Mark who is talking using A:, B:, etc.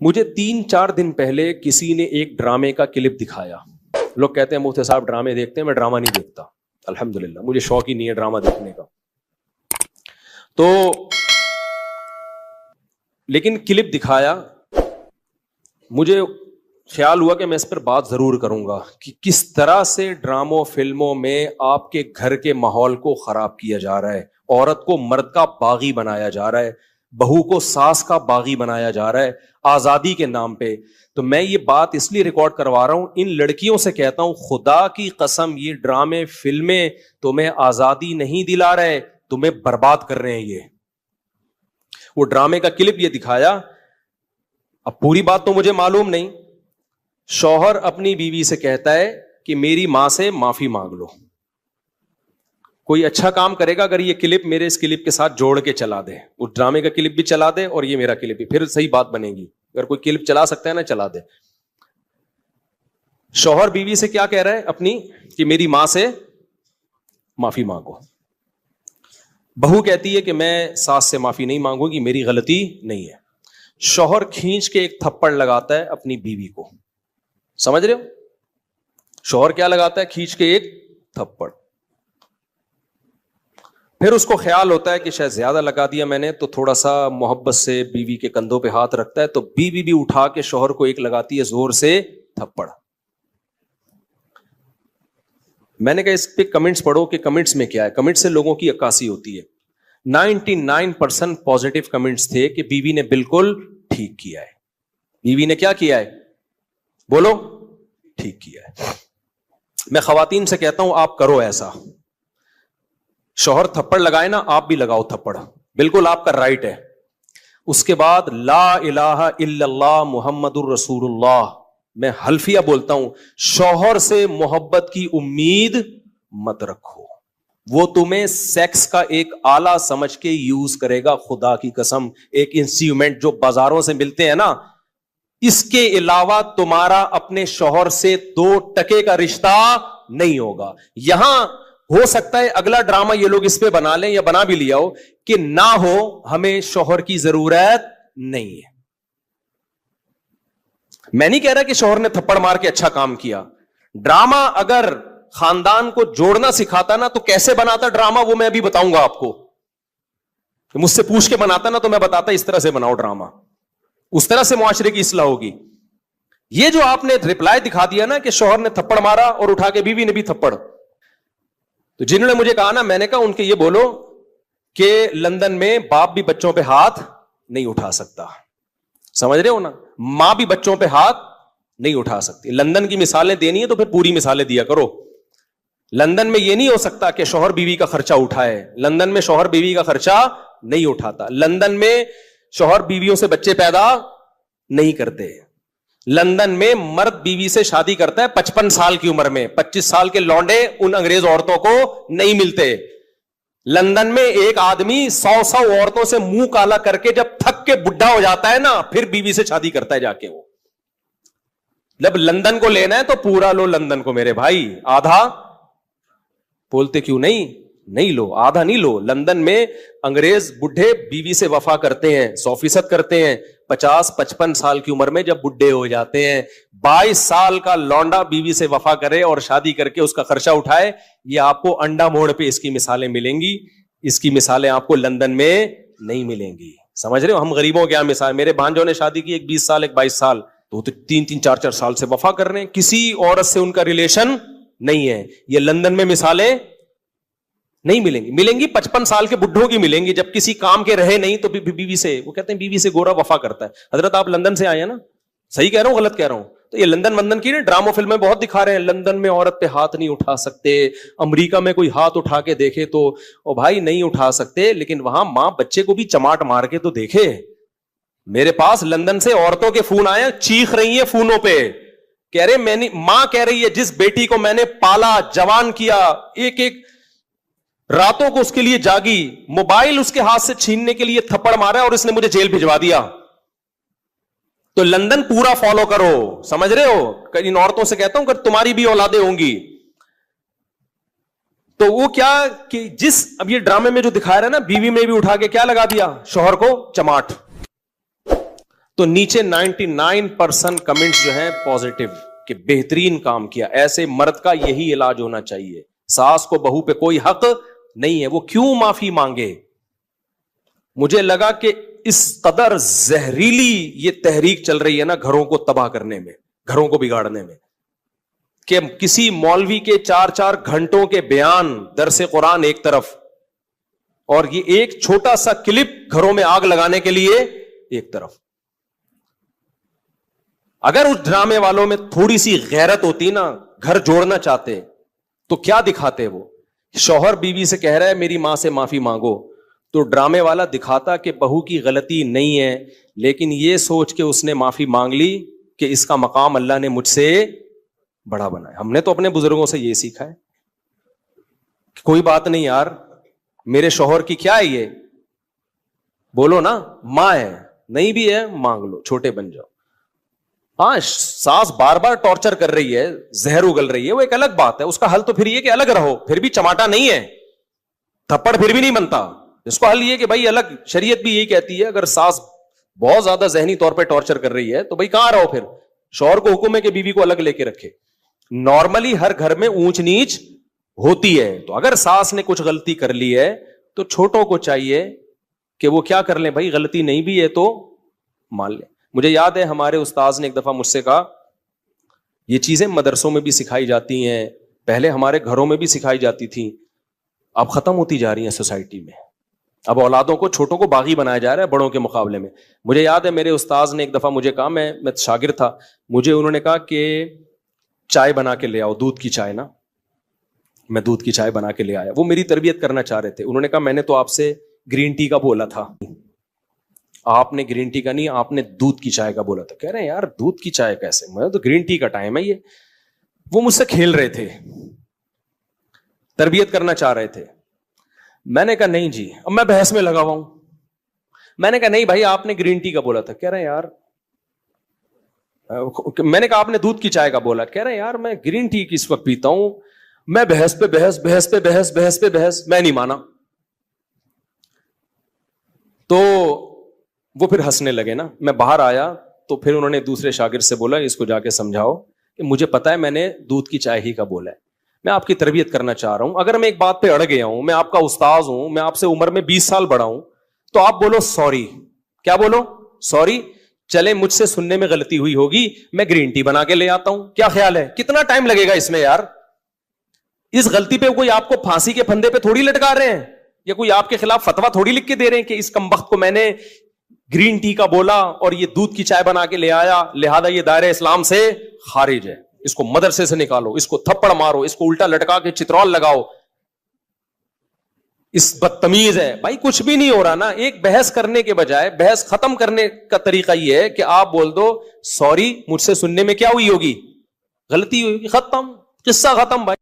A: مجھے 3-4 دن پہلے کسی نے ایک ڈرامے کا کلپ دکھایا. لوگ کہتے ہیں مفتی صاحب ڈرامے دیکھتے ہیں, میں ڈرامہ نہیں دیکھتا الحمدللہ, مجھے شوق ہی نہیں ہے ڈرامہ دیکھنے کا. تو لیکن کلپ دکھایا, مجھے خیال ہوا کہ میں اس پر بات ضرور کروں گا کہ کس طرح سے ڈراموں فلموں میں آپ کے گھر کے ماحول کو خراب کیا جا رہا ہے, عورت کو مرد کا باغی بنایا جا رہا ہے, بہو کو ساس کا باغی بنایا جا رہا ہے آزادی کے نام پہ. تو میں یہ بات اس لیے ریکارڈ کروا رہا ہوں, ان لڑکیوں سے کہتا ہوں خدا کی قسم یہ ڈرامے فلمیں تمہیں آزادی نہیں دلا رہے, تمہیں برباد کر رہے ہیں. یہ وہ ڈرامے کا کلپ یہ دکھایا, اب پوری بات تو مجھے معلوم نہیں. شوہر اپنی بیوی سے کہتا ہے کہ میری ماں سے معافی مانگ لو. کوئی اچھا کام کرے گا اگر یہ کلپ میرے اس کلپ کے ساتھ جوڑ کے چلا دے, اس ڈرامے کا کلپ بھی چلا دے اور یہ میرا کلپ بھی, پھر صحیح بات بنے گی. اگر کوئی کلپ چلا سکتا ہے نا چلا دے. شوہر بیوی سے کیا کہہ رہا ہے اپنی, کہ میری ماں سے معافی مانگو. بہو کہتی ہے کہ میں ساس سے معافی نہیں مانگوں گی, میری غلطی نہیں ہے. شوہر کھینچ کے ایک تھپڑ لگاتا ہے اپنی بیوی کو. سمجھ رہے ہو, شوہر کیا لگاتا ہے, کھینچ کے ایک تھپڑ. پھر اس کو خیال ہوتا ہے کہ شاید زیادہ لگا دیا میں نے, تو تھوڑا سا محبت سے بیوی کے کندھوں پہ ہاتھ رکھتا ہے, تو بیوی بھی اٹھا کے شوہر کو ایک لگاتی ہے زور سے تھپڑ. میں نے کہا اس پہ کمنٹس پڑھو کہ کمنٹس میں کیا ہے. کمنٹ سے لوگوں کی عکاسی ہوتی ہے. 99% پازیٹیو کمنٹس تھے کہ بیوی نے بالکل ٹھیک کیا ہے. بیوی نے کیا کیا ہے, بولو, ٹھیک کیا ہے. میں خواتین سے کہتا ہوں آپ کرو ایسا, شوہر تھپڑ لگائے نا آپ بھی لگاؤ تھپڑ, بالکل آپ کا رائٹ ہے. اس کے بعد لا الہ الا اللہ محمد الرسول اللہ, میں حلفیہ بولتا ہوں, شوہر سے محبت کی امید مت رکھو, وہ تمہیں سیکس کا ایک آلہ سمجھ کے یوز کرے گا. خدا کی قسم ایک انسٹرومنٹ جو بازاروں سے ملتے ہیں نا, اس کے علاوہ تمہارا اپنے شوہر سے 2% کا رشتہ نہیں ہوگا. یہاں ہو سکتا ہے اگلا ڈرامہ یہ لوگ اس پہ بنا لیں یا بنا بھی لیا ہو کہ نہ ہو, ہمیں شوہر کی ضرورت نہیں ہے. میں نہیں کہہ رہا کہ شوہر نے تھپڑ مار کے اچھا کام کیا. ڈرامہ اگر خاندان کو جوڑنا سکھاتا نا تو کیسے بناتا ڈرامہ, وہ میں ابھی بتاؤں گا آپ کو. مجھ سے پوچھ کے بناتا نا تو میں بتاتا اس طرح سے بناؤ ڈرامہ, اس طرح سے معاشرے کی اصلاح ہوگی. یہ جو آپ نے رپلائی دکھا دیا نا کہ شوہر نے تھپڑ مارا اور اٹھا کے بیوی نے بھی تھپڑ, تو جنہوں نے مجھے کہا نا, میں نے کہا ان کے یہ بولو کہ لندن میں باپ بھی بچوں پہ ہاتھ نہیں اٹھا سکتا. سمجھ رہے ہو نا, ماں بھی بچوں پہ ہاتھ نہیں اٹھا سکتی. لندن کی مثالیں دینی ہے تو پھر پوری مثالیں دیا کرو. لندن میں یہ نہیں ہو سکتا کہ شوہر بیوی کا خرچہ اٹھائے. لندن میں شوہر بیوی کا خرچہ نہیں اٹھاتا. لندن میں شوہر بیویوں سے بچے پیدا نہیں کرتے. لندن میں مرد بیوی سے شادی کرتا ہے 55 سال کی عمر میں. 25 سال کے لونڈے ان انگریز عورتوں کو نہیں ملتے. لندن میں ایک آدمی 100 عورتوں سے منہ کالا کر کے جب تھک کے بڈھا ہو جاتا ہے نا, پھر بیوی سے شادی کرتا ہے جا کے. وہ جب لندن کو لینا ہے تو پورا لو لندن کو میرے بھائی, آدھا بولتے کیوں نہیں لو, آدھا نہیں لو. لندن میں انگریز بڈھے بیوی سے وفا کرتے ہیں, 100% کرتے ہیں. 50-55 سال کی عمر میں جب بڈھے ہو جاتے ہیں, 22 سال کا لونڈا بیوی سے وفا کرے اور شادی کر کے اس کا خرچہ اٹھائے. یہ آپ کو انڈا موڑ پہ اس کی مثالیں ملیں گی. اس کی مثالیں آپ کو لندن میں نہیں ملیں گی. سمجھ رہے ہو, ہم غریبوں کیا مثال. میرے بھانجوں نے شادی کی, ایک 20 سال ایک 22 سال, تو 3-4 سال سے وفا کر رہے ہیں, کسی عورت سے ان کا ریلیشن نہیں ہے. یہ لندن میں مثالیں نہیں ملیں گی. ملیں گی 55 سال کے بڈھوں کی ملیں گی, جب کسی کام کے رہے نہیں تو بیوی سے, وہ کہتے ہیں بیوی سے گورا وفا کرتا ہے. حضرت آپ لندن سے آئے ہیں نا, صحیح کہہ رہا ہوں غلط کہہ رہا ہوں؟ تو یہ لندن کی نا ڈراموں فلمیں بہت دکھا رہے ہیں, لندن میں عورت پہ ہاتھ نہیں اٹھا سکتے. امریکہ میں کوئی ہاتھ اٹھا کے دیکھے تو او بھائی نہیں اٹھا سکتے, لیکن وہاں ماں بچے کو بھی چماٹ مار کے تو دیکھے. میرے پاس لندن سے عورتوں کے فون آئے, چیخ رہی ہیں فونوں پہ, کہہ رہے میں نے, ماں کہہ رہی ہے جس بیٹی کو میں نے پالا جوان کیا, ایک راتوں کو اس کے لیے جاگی, موبائل اس کے ہاتھ سے چھیننے کے لیے تھپڑ مارا اور اس نے مجھے جیل بھجوا دیا. تو لندن پورا فالو کرو. سمجھ رہے ہو, ان عورتوں سے کہتا ہوں کہ تمہاری بھی اولادیں ہوں گی. تو وہ کیا کہ جس اب یہ ڈرامے میں جو دکھایا رہا ہے نا, بیوی میں بھی اٹھا کے کیا لگا دیا, شوہر کو چماٹ. تو نیچے 99% کمنٹس جو ہیں پازیٹو کہ بہترین کام کیا. ایسے مرد کا یہی علاج ہونا چاہیے. ساس کو بہو پہ کوئی حق نہیں ہے, وہ کیوں معافی مانگے. مجھے لگا کہ اس قدر زہریلی یہ تحریک چل رہی ہے نا گھروں کو تباہ کرنے میں, گھروں کو بگاڑنے میں, کہ کسی مولوی کے 4 گھنٹوں کے بیان درس قرآن ایک طرف, اور یہ ایک چھوٹا سا کلپ گھروں میں آگ لگانے کے لیے ایک طرف. اگر اس ڈرامے والوں میں تھوڑی سی غیرت ہوتی نا, گھر جوڑنا چاہتے, تو کیا دکھاتے وہ؟ شوہر بیوی سے کہہ رہا ہے میری ماں سے معافی مانگو, تو ڈرامے والا دکھاتا کہ بہو کی غلطی نہیں ہے, لیکن یہ سوچ کے اس نے معافی مانگ لی کہ اس کا مقام اللہ نے مجھ سے بڑا بنایا. ہم نے تو اپنے بزرگوں سے یہ سیکھا ہے, کوئی بات نہیں یار, میرے شوہر کی کیا ہے یہ, بولو نا, ماں ہے, نہیں بھی ہے مانگ لو, چھوٹے بن جاؤ. ہاں ساس بار بار ٹارچر کر رہی ہے, زہر اگل رہی ہے, وہ ایک الگ بات ہے, اس کا حل تو پھر یہ کہ الگ رہو, پھر بھی چماٹا نہیں ہے, تھپڑ پھر بھی نہیں بنتا. اس کو حل یہ کہ بھائی الگ, شریعت بھی یہی کہتی ہے اگر ساس بہت زیادہ ذہنی طور پہ ٹارچر کر رہی ہے تو بھائی کہاں رہو, پھر شوہر کو حکم ہے کہ بیوی کو الگ لے کے رکھے. نارملی ہر گھر میں اونچ نیچ ہوتی ہے, تو اگر ساس نے کچھ غلطی کر لی ہے تو چھوٹوں کو چاہیے کہ وہ کیا کر لیں, بھائی غلطی نہیں بھی ہے تو مان لیں. مجھے یاد ہے ہمارے استاذ نے ایک دفعہ مجھ سے کہا, یہ چیزیں مدرسوں میں بھی سکھائی جاتی ہیں, پہلے ہمارے گھروں میں بھی سکھائی جاتی تھیں, اب ختم ہوتی جا رہی ہیں سوسائٹی میں. اب اولادوں کو, چھوٹوں کو باغی بنایا جا رہا ہے بڑوں کے مقابلے میں. مجھے یاد ہے میرے استاذ نے ایک دفعہ مجھے کہا, میں شاگرد تھا, مجھے انہوں نے کہا کہ چائے بنا کے لے آؤ, دودھ کی چائے نا. میں دودھ کی چائے بنا کے لے آیا, وہ میری تربیت کرنا چاہ رہے تھے. انہوں نے کہا میں نے تو آپ سے گرین ٹی کا بولا تھا, آپ نے گرین ٹی کا نہیں, آپ نے دودھ کی چائے کا بولا تھا. کہہ رہے ہیں یار دودھ کی چائے کیسے, میں تو گرین ٹی کا ٹائم ہے یہ. وہ مجھ سے کھیل رہے تھے, تربیت کرنا چاہ رہے تھے. میں نے کہا نہیں جی, اب میں بحث میں لگا ہوا ہوں. میں نے کہا نہیں بھائی آپ نے گرین ٹی کا بولا تھا. کہہ رہے ہیں یار, میں نے کہا آپ نے دودھ کی چائے کا بولا. کہہ رہے ہیں یار میں گرین ٹی کس وقت پیتا ہوں, میں بحث پہ بحث, بحث پہ بحث, بحث پہ بحث, میں نہیں مانا. تو وہ پھر ہنسنے لگے نا. میں باہر آیا تو پھر انہوں نے دوسرے شاگرد سے بولا اس کو جا کے سمجھاؤ کہ مجھے پتا ہے میں نے دودھ کی چائے ہی کا بولا ہے, میں آپ کی تربیت کرنا چاہ رہا ہوں. اگر میں ایک بات پہ اڑ گیا ہوں, میں آپ کا استاذ ہوں, میں آپ سے عمر میں 20 سال بڑا ہوں, تو آپ بولو سوری. کیا بولو؟ سوری. چلے مجھ سے سننے میں غلطی ہوئی ہوگی, میں گرین ٹی بنا کے لے آتا ہوں. کیا خیال ہے, کتنا ٹائم لگے گا اس میں یار؟ اس غلطی پہ کوئی آپ کو پھانسی کے پھندے پہ تھوڑی لٹکا رہے ہیں, یا کوئی آپ کے خلاف فتوا تھوڑی لکھ کے دے رہے ہیں کہ اس کمبخت کو میں نے گرین ٹی کا بولا اور یہ دودھ کی چائے بنا کے لے آیا, لہذا یہ دائرہ اسلام سے خارج ہے, اس کو مدرسے سے نکالو, اس کو تھپڑ مارو, اس کو الٹا لٹکا کے چترول لگاؤ, اس بدتمیز ہے. بھائی کچھ بھی نہیں ہو رہا نا. ایک بحث کرنے کے بجائے بحث ختم کرنے کا طریقہ یہ ہے کہ آپ بول دو سوری, مجھ سے سننے میں کیا ہوئی ہوگی, غلطی ہوئی ہوگی, ختم, قصہ ختم. بھائی